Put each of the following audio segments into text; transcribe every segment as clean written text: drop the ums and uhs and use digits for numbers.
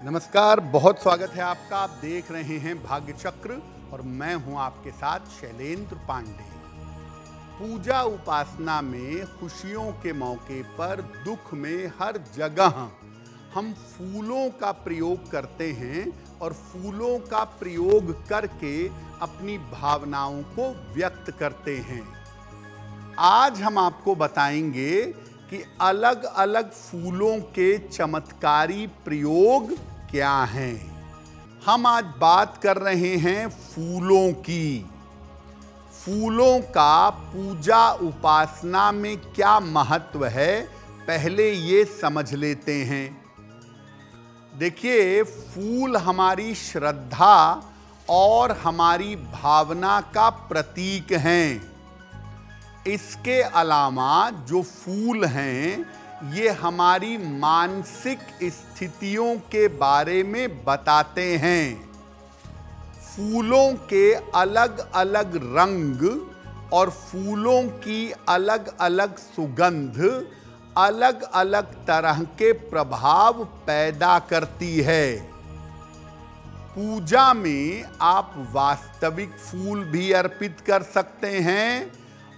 नमस्कार, बहुत स्वागत है आपका। आप देख रहे हैं भाग्य चक्र और मैं हूं आपके साथ शैलेंद्र पांडे। पूजा उपासना में खुशियों के मौके पर, दुख में, हर जगह हम फूलों का प्रयोग करते हैं और फूलों का प्रयोग करके अपनी भावनाओं को व्यक्त करते हैं। आज हम आपको बताएंगे कि अलग अलग फूलों के चमत्कारी प्रयोग क्या हैं। हम आज बात कर रहे हैं फूलों की। फूलों का पूजा उपासना में क्या महत्व है, पहले ये समझ लेते हैं। देखिए, फूल हमारी श्रद्धा और हमारी भावना का प्रतीक हैं। इसके अलावा जो फूल हैं, ये हमारी मानसिक स्थितियों के बारे में बताते हैं। फूलों के अलग अलग रंग और फूलों की अलग अलग सुगंध अलग अलग तरह के प्रभाव पैदा करती है। पूजा में आप वास्तविक फूल भी अर्पित कर सकते हैं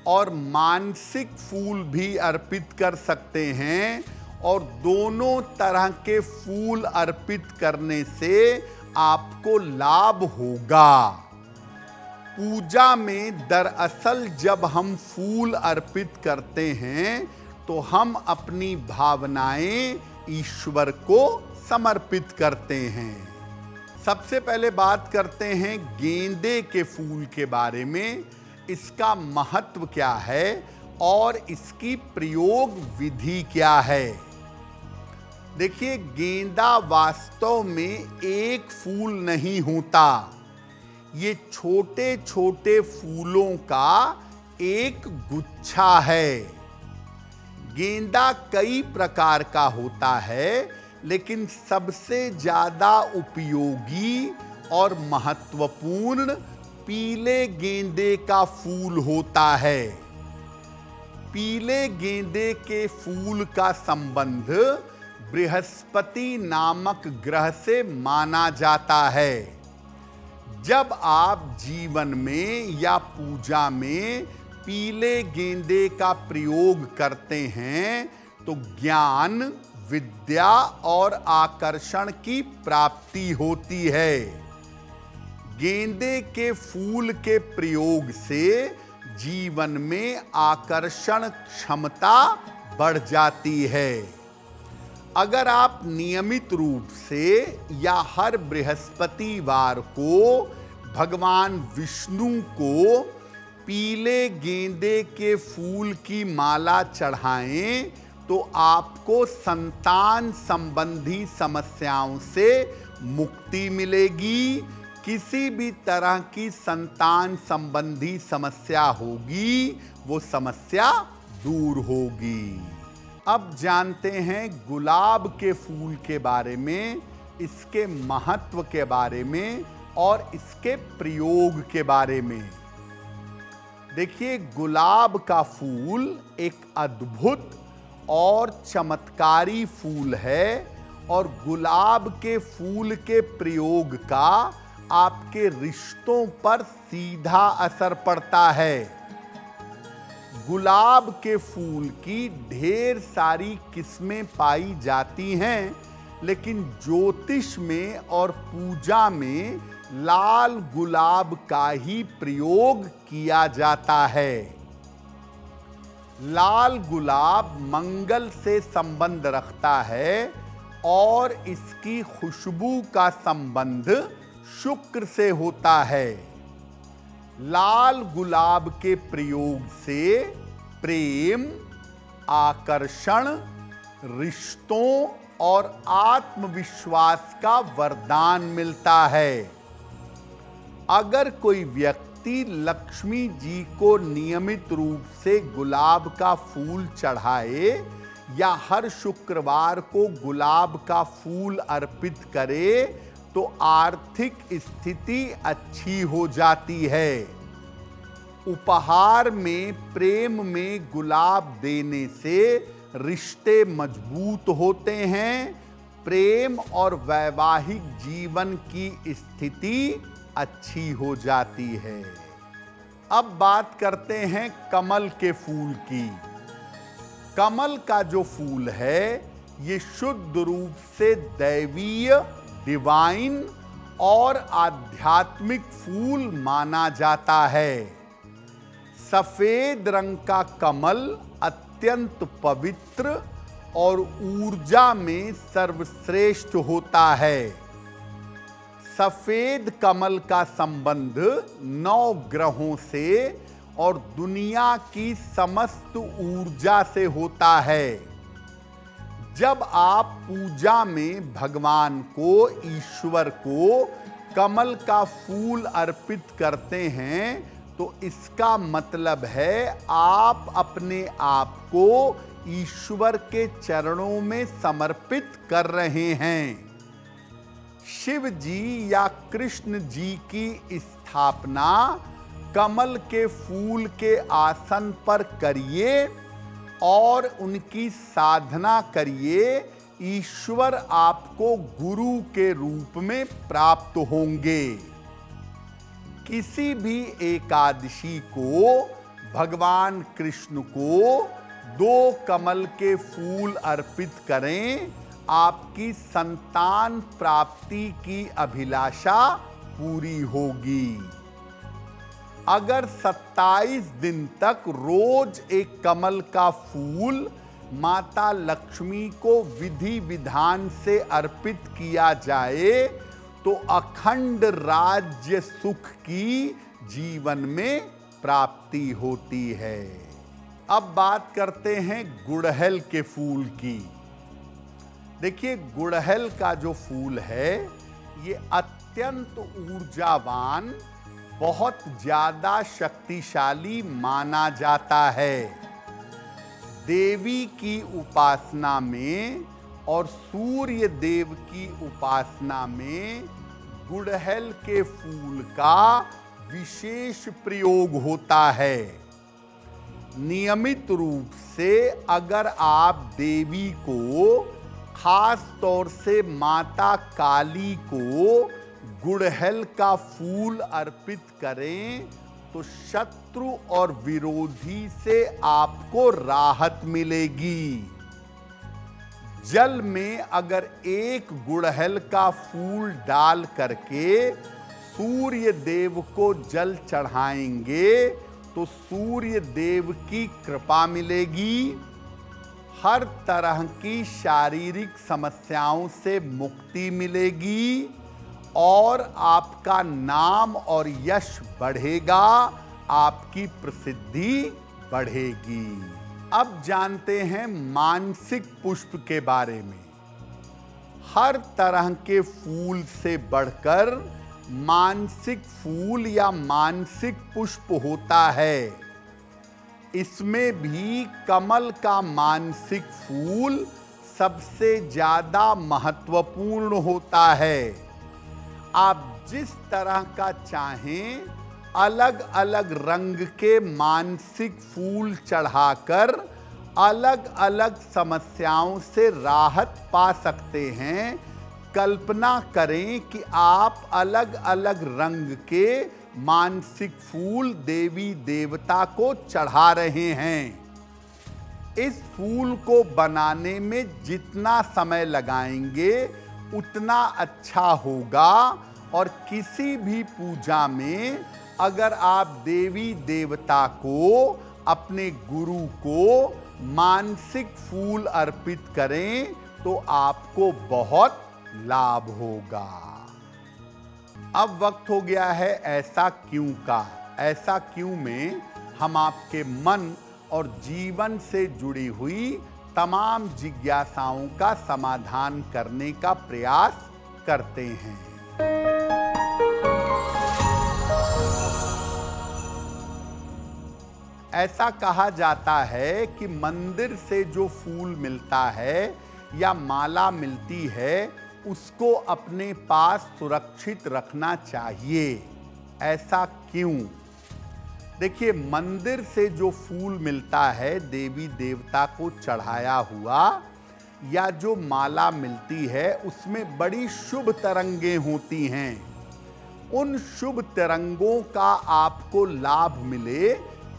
और मानसिक फूल भी अर्पित कर सकते हैं, और दोनों तरह के फूल अर्पित करने से आपको लाभ होगा। पूजा में दरअसल जब हम फूल अर्पित करते हैं तो हम अपनी भावनाएं ईश्वर को समर्पित करते हैं। सबसे पहले बात करते हैं गेंदे के फूल के बारे में। इसका महत्व क्या है और इसकी प्रयोग विधि क्या है। देखिए, गेंदा वास्तव में एक फूल नहीं होता, ये छोटे छोटे फूलों का एक गुच्छा है। गेंदा कई प्रकार का होता है, लेकिन सबसे ज्यादा उपयोगी और महत्वपूर्ण पीले गेंदे का फूल होता है। पीले गेंदे के फूल का संबंध बृहस्पति नामक ग्रह से माना जाता है। जब आप जीवन में या पूजा में पीले गेंदे का प्रयोग करते हैं तो ज्ञान, विद्या और आकर्षण की प्राप्ति होती है। गेंदे के फूल के प्रयोग से जीवन में आकर्षण क्षमता बढ़ जाती है। अगर आप नियमित रूप से या हर बृहस्पतिवार को भगवान विष्णु को पीले गेंदे के फूल की माला चढ़ाएं तो आपको संतान संबंधी समस्याओं से मुक्ति मिलेगी। किसी भी तरह की संतान संबंधी समस्या होगी, वो समस्या दूर होगी। अब जानते हैं गुलाब के फूल के बारे में, इसके महत्व के बारे में और इसके प्रयोग के बारे में। देखिए, गुलाब का फूल एक अद्भुत और चमत्कारी फूल है और गुलाब के फूल के प्रयोग का आपके रिश्तों पर सीधा असर पड़ता है। गुलाब के फूल की ढेर सारी किस्में पाई जाती हैं, लेकिन ज्योतिष में और पूजा में लाल गुलाब का ही प्रयोग किया जाता है। लाल गुलाब मंगल से संबंध रखता है और इसकी खुशबू का संबंध शुक्र से होता है। लाल गुलाब के प्रयोग से प्रेम, आकर्षण, रिश्तों और आत्मविश्वास का वरदान मिलता है। अगर कोई व्यक्ति लक्ष्मी जी को नियमित रूप से गुलाब का फूल चढ़ाए या हर शुक्रवार को गुलाब का फूल अर्पित करे तो आर्थिक स्थिति अच्छी हो जाती है। उपहार में प्रेम में गुलाब देने से रिश्ते मजबूत होते हैं, प्रेम और वैवाहिक जीवन की स्थिति अच्छी हो जाती है। अब बात करते हैं कमल के फूल की। कमल का जो फूल है ये शुद्ध रूप से दैवीय, डिवाइन और आध्यात्मिक फूल माना जाता है। सफेद रंग का कमल अत्यंत पवित्र और ऊर्जा में सर्वश्रेष्ठ होता है। सफेद कमल का संबंध 9 ग्रहों से और दुनिया की समस्त ऊर्जा से होता है। जब आप पूजा में भगवान को, ईश्वर को कमल का फूल अर्पित करते हैं तो इसका मतलब है आप अपने आप को ईश्वर के चरणों में समर्पित कर रहे हैं। शिव जी या कृष्ण जी की स्थापना कमल के फूल के आसन पर करिए और उनकी साधना करिए। ईश्वर आपको गुरु के रूप में प्राप्त होंगे। किसी भी एकादशी को भगवान कृष्ण को 2 कमल के फूल अर्पित करें, आपकी संतान प्राप्ति की अभिलाषा पूरी होगी। अगर 27 दिन तक रोज एक कमल का फूल माता लक्ष्मी को विधि विधान से अर्पित किया जाए तो अखंड राज्य सुख की जीवन में प्राप्ति होती है। अब बात करते हैं गुड़हल के फूल की। देखिए, गुड़हल का जो फूल है ये अत्यंत ऊर्जावान, बहुत ज्यादा शक्तिशाली माना जाता है। देवी की उपासना में और सूर्य देव की उपासना में गुड़हल के फूल का विशेष प्रयोग होता है। नियमित रूप से अगर आप देवी को, खास तौर से माता काली को गुड़हल का फूल अर्पित करें तो शत्रु और विरोधी से आपको राहत मिलेगी। जल में अगर एक गुड़हल का फूल डाल करके सूर्य देव को जल चढ़ाएंगे तो सूर्य देव की कृपा मिलेगी। हर तरह की शारीरिक समस्याओं से मुक्ति मिलेगी और आपका नाम और यश बढ़ेगा, आपकी प्रसिद्धि बढ़ेगी। अब जानते हैं मानसिक पुष्प के बारे में। हर तरह के फूल से बढ़कर मानसिक फूल या मानसिक पुष्प होता है। इसमें भी कमल का मानसिक फूल सबसे ज्यादा महत्वपूर्ण होता है। आप जिस तरह का चाहें अलग अलग रंग के मानसिक फूल चढ़ाकर अलग अलग समस्याओं से राहत पा सकते हैं। कल्पना करें कि आप अलग अलग रंग के मानसिक फूल देवी देवता को चढ़ा रहे हैं। इस फूल को बनाने में जितना समय लगाएंगे उतना अच्छा होगा। और किसी भी पूजा में अगर आप देवी देवता को, अपने गुरु को मानसिक फूल अर्पित करें तो आपको बहुत लाभ होगा। अब वक्त हो गया है ऐसा क्यों का। ऐसा क्यों में हम आपके मन और जीवन से जुड़ी हुई तमाम जिज्ञासाओं का समाधान करने का प्रयास करते हैं। ऐसा कहा जाता है कि मंदिर से जो फूल मिलता है या माला मिलती है उसको अपने पास सुरक्षित रखना चाहिए। ऐसा क्यों? देखिए, मंदिर से जो फूल मिलता है देवी देवता को चढ़ाया हुआ, या जो माला मिलती है उसमें बड़ी शुभ तरंगें होती हैं। उन शुभ तरंगों का आपको लाभ मिले,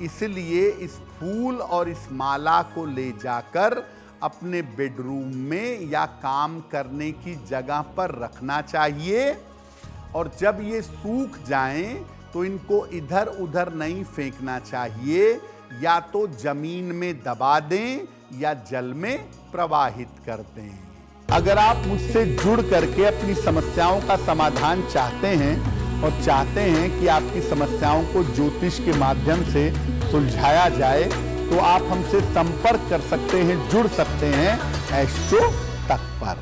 इसलिए इस फूल और इस माला को ले जाकर अपने बेडरूम में या काम करने की जगह पर रखना चाहिए। और जब ये सूख जाएं तो इनको इधर उधर नहीं फेंकना चाहिए, या तो जमीन में दबा दें या जल में प्रवाहित कर दें। अगर आप मुझसे जुड़ करके अपनी समस्याओं का समाधान चाहते हैं और चाहते हैं कि आपकी समस्याओं को ज्योतिष के माध्यम से सुलझाया जाए, तो आप हमसे संपर्क कर सकते हैं, जुड़ सकते हैं एस्ट्रो तक पर।